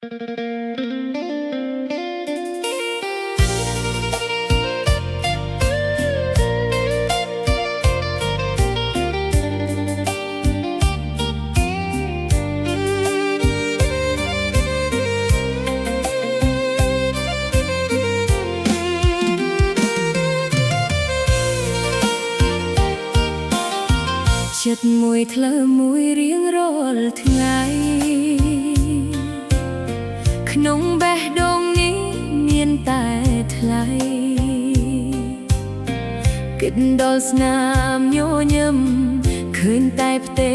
ចិត្តមួយធ្លើមួយរៀងរាល់ថ្ងៃក្នុងបេះដូងនេះមានតែថ្លៃគិតដល់ស្នាមញញឹមឃើញតែផ្ទៃ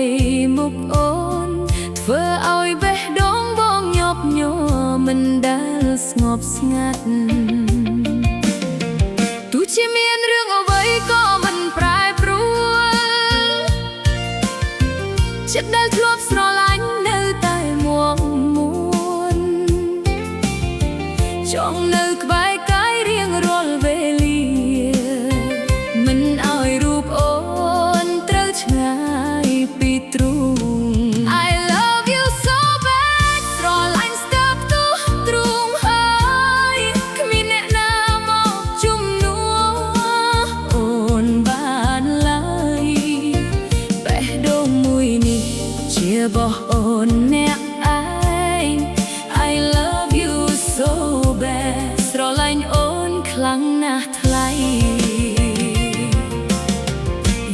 មុខអូនធ្វើឲ្យបេះដូងបងញាប់ញ័រមិនដែលស្ងប់ស្ងាត់ទោះជាមានរឿងអ្វីក៏មិនប្រែប្រួលចិត្តដែលធ្លាប់ស្រឡាញ់នៅតែមាំមួនចង់នៅក្បែរកាយរៀងរាល់វេលាមិនឲ្យរូបអូនត្រូវឆ្ងាយពីទ្រូង I love you so bad ស្រឡាញ់ស្ទើរផ្ទុះទ្រូងហើយគ្មានអ្នកណាមកជំនួសអូនបានឡើយបេះដូងមួយនេះជារបស់អូនអ្នកឯង I love you so bad ស្រឡាញ់អូនខ្លាំងណាស់ថ្លៃ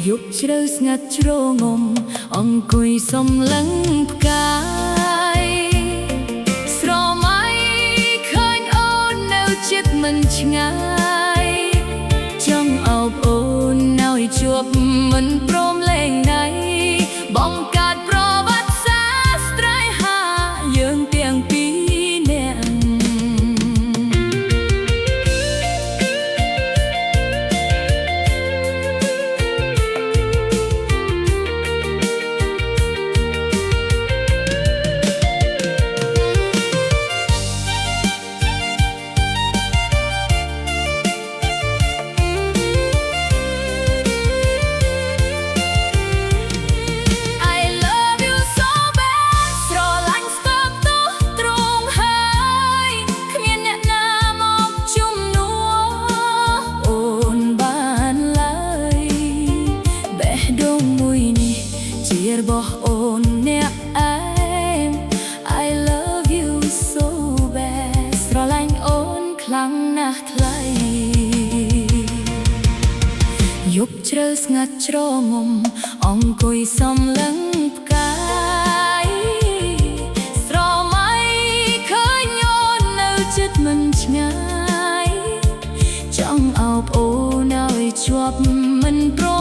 យប់ជ្រៅស្ងាត់ជ្រងំអង្គុយសំឡឹងផ្កាយស្រមៃឃើញអូននៅចិត្តមិនឆ្ងាយចង់អោបអូនឲ្យជាប់មិនព្រមលែងណៃបង្កើតប្រវត្តិសាស្ត្រត្រៃហាយើងទាំងពីរនាក់របស់អូនអ្នកឯង I love you so bad ស្រឡាញ់អូនខ្លាំងណាស់ថ្លៃយប់ជ្រៅស្ងាត់ជ្រងំអង្គុយសំឡឹងផ្កាយស្រមៃឃើញអូននៅចិត្តមិនឆ្ងាយចង់អោបអូនឲ្យជាប់មិនព្រម